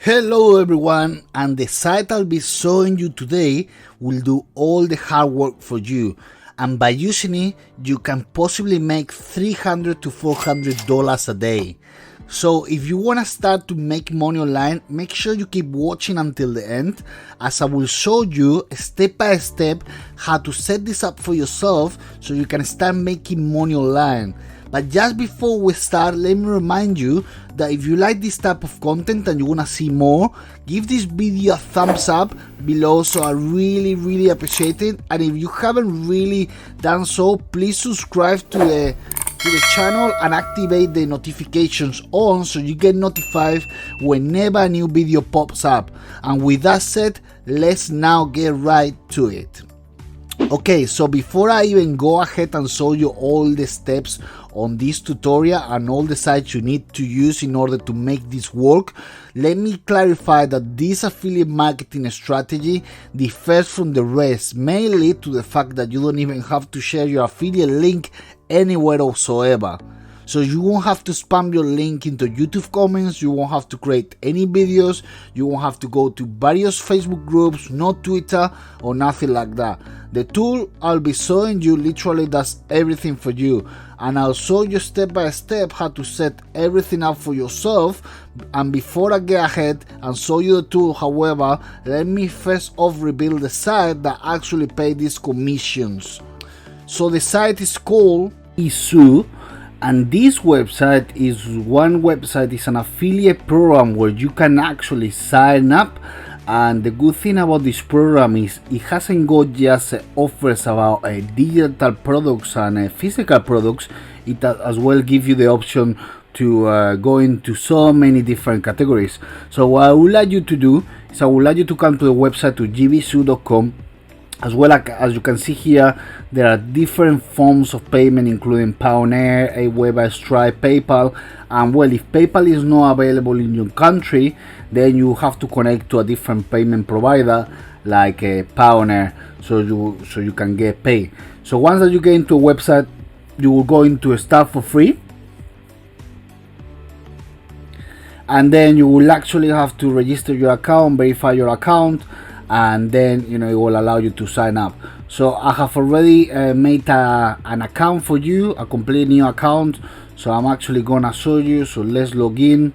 Hello everyone, and the site I'll be showing you today will do all the hard work for you, and by using it you can possibly make $300 to $400 a day. So if you want to start to make money online, make sure you keep watching until the end, as I will show you step by step how to set this up for yourself so you can start making money online. But just before we start, let me remind you that if you like this type of content and you want to see more, give this video a thumbs up below, so I really appreciate it. And if you haven't really done so, please subscribe to the channel and activate the notifications on so you get notified whenever a new video pops up. And with that said, let's now get right to it. Okay, so before I even go ahead and show you all the steps on this tutorial and all the sites you need to use in order to make this work, let me clarify that this affiliate marketing strategy differs from the rest, mainly to the fact that you don't even have to share your affiliate link anywhere whatsoever. So you won't have to spam your link into YouTube comments, you won't have to create any videos, you won't have to go to various Facebook groups, no Twitter or nothing like that. The tool I'll be showing you literally does everything for you, and I'll show you step by step how to set everything up for yourself. And before I get ahead and show you the tool, however, let me first off reveal the site that actually pays these commissions. So the site is called Issue. And this website is an affiliate program where you can actually sign up. And the good thing about this program is it hasn't got just offers about digital products and physical products. It as well gives you the option to go into so many different categories. So what I would like you to do is I would like you to come to the website to gbsu.com. As well as you can see here, there are different forms of payment, including Payoneer, Aweber, Stripe, PayPal. And well, if PayPal is not available in your country, then you have to connect to a different payment provider like Payoneer, so you can get paid. So once that you get into a website, you will go into Start for Free, and then you will actually have to register your account, verify your account, and then it will allow you to sign up. So I have already made an account for you, a complete new account. So I'm actually gonna show you. So let's log in,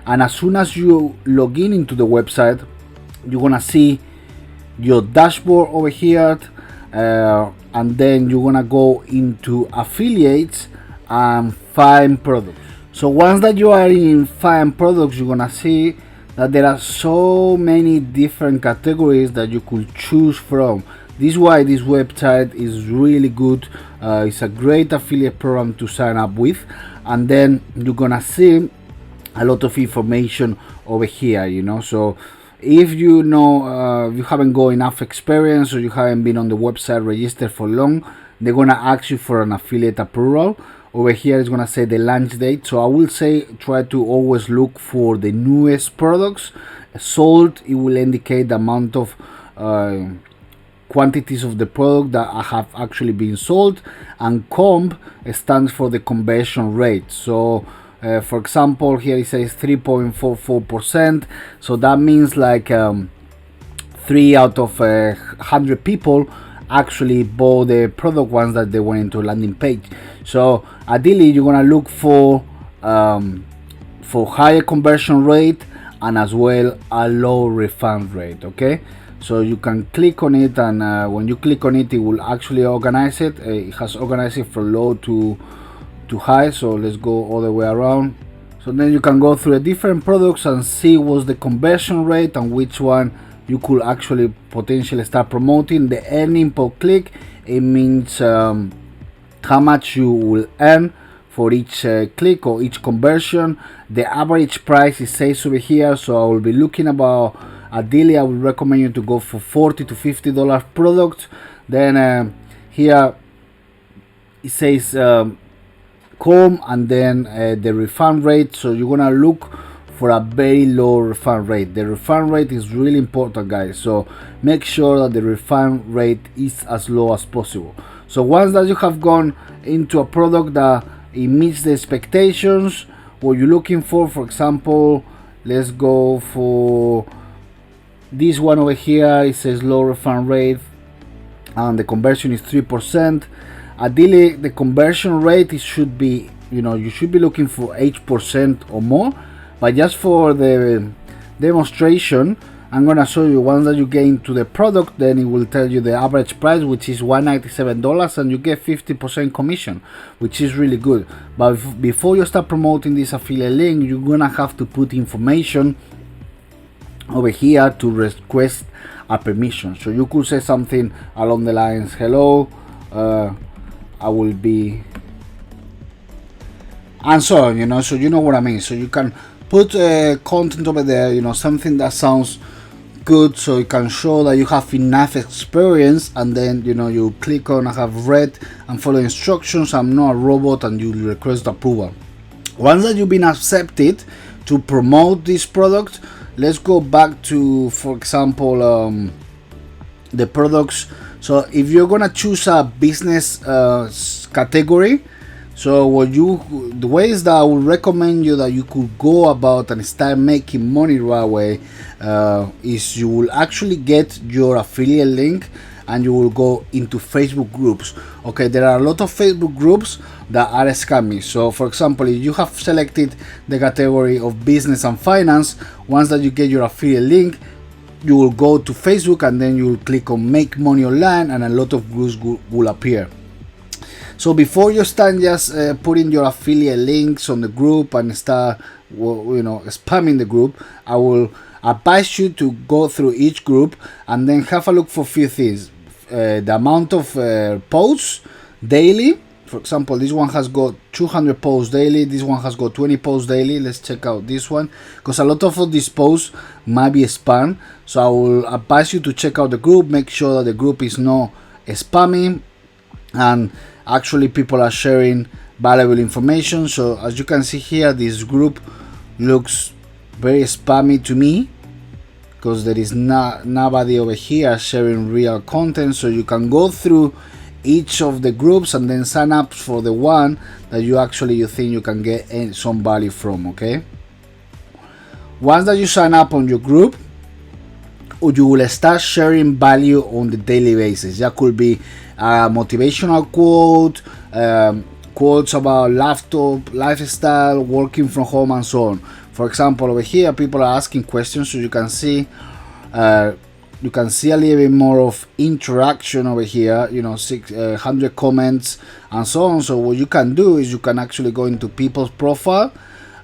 and as soon as you log in into the website, you're gonna see your dashboard over here, and then you're gonna go into affiliates and find products. So once that you are in find products, you're gonna see that there are so many different categories that you could choose from. This is why this website is really good. It's a great affiliate program to sign up with, and then you're gonna see a lot of information over here, so if you haven't got enough experience or you haven't been on the website registered for long, they're gonna ask you for an affiliate approval. Over here is gonna say the launch date, so I will say try to always look for the newest products sold. It will indicate the amount of quantities of the product that have actually been sold, and comp stands for the conversion rate. So for example, here it says 3.44%, so that means like 3 out of 100 people actually bought the product once that they went into a landing page. So ideally you're gonna look for higher conversion rate and as well a low refund rate. Okay, so you can click on it, and when you click on it, it will actually organize it. It has organized it from low to high. So let's go all the way around. So then you can go through the different products and see what's the conversion rate and which one you could actually potentially start promoting. The earning per click, it means how much you will earn for each click or each conversion. The average price is says over here, so I will be looking about, ideally I would recommend you to go for $40 to $50 products. Then here it says com, and then the refund rate, so you're gonna look for a very low refund rate. The refund rate is really important, guys, so make sure that the refund rate is as low as possible. So once that you have gone into a product that it meets the expectations, what you're looking for example, Let's go for this one over here. It says low refund rate and the conversion is 3%. Ideally the conversion rate it should be, you should be looking for 8% or more, but just for the demonstration I'm gonna show you. Once that you get into the product, then it will tell you the average price, which is $197, and you get 50% commission, which is really good. But before you start promoting this affiliate link, you're gonna have to put information over here to request a permission. So you could say something along the lines, hello, I will be, and so on, so you know what I mean. So you can put content over there, something that sounds good, so you can show that you have enough experience, and then you click on I have read and follow instructions, I'm not a robot, and you request approval. Once that you've been accepted to promote this product, let's go back to, for example, the products. So if you're gonna choose a business category, so the ways that I would recommend you that you could go about and start making money right away is you will actually get your affiliate link and you will go into Facebook groups. Okay, there are a lot of Facebook groups that are scammy. So for example, if you have selected the category of business and finance, once that you get your affiliate link, you will go to Facebook and then you will click on make money online, and a lot of groups will appear. So before you start just putting your affiliate links on the group and start spamming the group, I will advise you to go through each group and then have a look for a few things. The amount of posts daily. For example, this one has got 200 posts daily, this one has got 20 posts daily. Let's check out this one, because a lot of these posts might be spam. So I will advise you to check out the group, make sure that the group is not spamming and actually people are sharing valuable information. So as you can see here, this group looks very spammy to me, because there is nobody over here sharing real content. So you can go through each of the groups and then sign up for the one that you think you can get some value from. Okay, once that you sign up on your group, you will start sharing value on the daily basis. That could be a motivational quote, quotes about laptop, lifestyle, working from home, and so on. For example, over here people are asking questions, so you can see a little bit more of interaction over here, 600 comments and so on. So what you can do is you can actually go into people's profile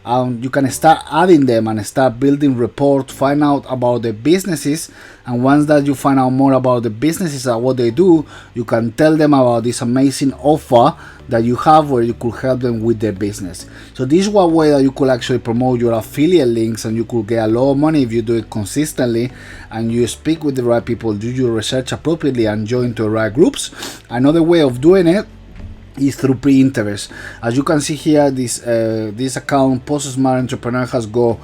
and you can start adding them and start building report, find out about the businesses, and once that you find out more about the businesses and what they do, you can tell them about this amazing offer that you have where you could help them with their business. So this is one way that you could actually promote your affiliate links, and you could get a lot of money if you do it consistently and you speak with the right people, do your research appropriately, and join to the right groups. Another way of doing it is through pre-interest. As you can see here, this account, Post Smart Entrepreneur, has got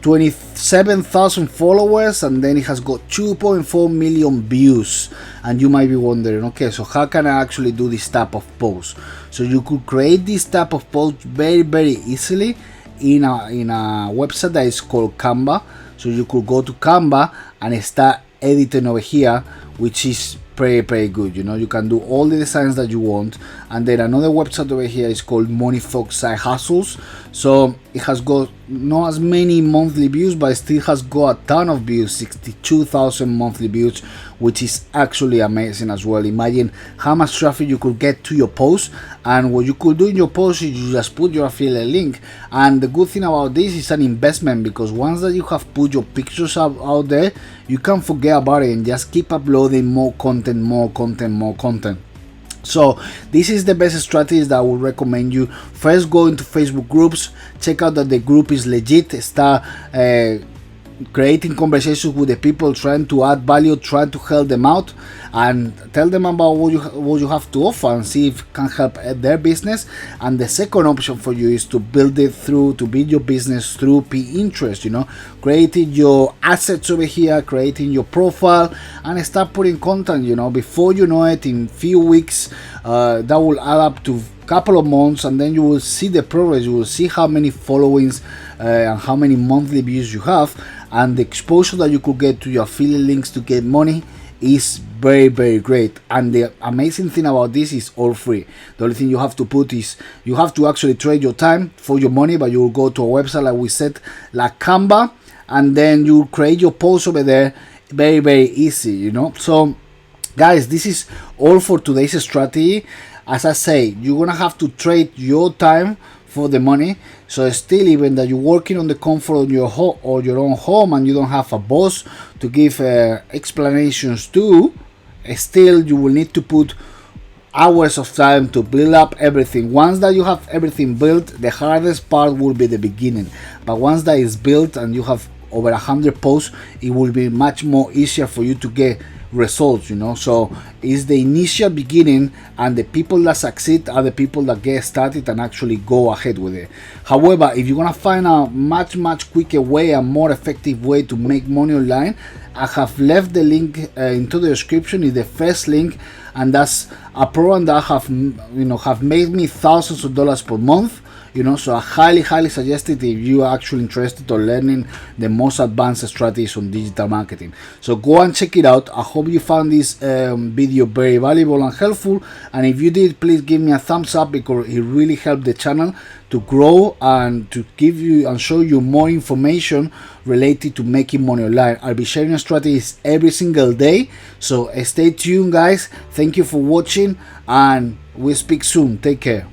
27,000 followers, and then it has got 2.4 million views. And you might be wondering, okay, so how can I actually do this type of post? So you could create this type of post very, very easily in a website that is called Canva. So you could go to Canva and start editing over here, which is pretty good. You can do all the designs that you want. And then another website over here is called Moneyfox Side Hustles. So it has got not as many monthly views, but it still has got a ton of views, 62,000 monthly views, which is actually amazing as well. Imagine how much traffic you could get to your post, and what you could do in your post is you just put your affiliate link. And the good thing about this is an investment, because once that you have put your pictures out there, you can't forget about it and just keep uploading more content. So this is the best strategy that I would recommend you. First, go into Facebook groups, check out that the group is legit, start creating conversations with the people, trying to add value, trying to help them out, and tell them about what you have to offer and see if it can help their business. And the second option for you is to build your business through Pinterest, creating your assets over here, creating your profile, and start putting content. Before you know it, in few weeks that will add up to couple of months, and then you will see the progress. You will see how many followings and how many monthly views you have, and the exposure that you could get to your affiliate links to get money is very, very great. And the amazing thing about this is all free. The only thing you have to put is you have to actually trade your time for your money, but you will go to a website like we said, like Canva, and then you create your post over there. Very, very easy, you know. So guys, this is all for today's strategy. As I say, you're gonna have to trade your time for the money. So still, even that you're working on the comfort of your home or your own home, and you don't have a boss to give explanations to, still you will need to put hours of time to build up everything. Once that you have everything built, the hardest part will be the beginning, but once that is built and you have over 100 posts, it will be much more easier for you to get results, you know. So it's the initial beginning, and the people that succeed are the people that get started and actually go ahead with it. However, if you're gonna find a much quicker way, a more effective way to make money online, I have left the link into the description. Is the first link, and that's a program that have made me thousands of dollars per month, you know. So I highly suggest it if you are actually interested in learning the most advanced strategies on digital marketing. So go and check it out. I hope you found this video very valuable and helpful, and if you did, please give me a thumbs up, because it really helped the channel to grow and to give you and show you more information related to making money online. I'll be sharing strategies every single day, so stay tuned guys. Thank you for watching, and we'll speak soon. Take care.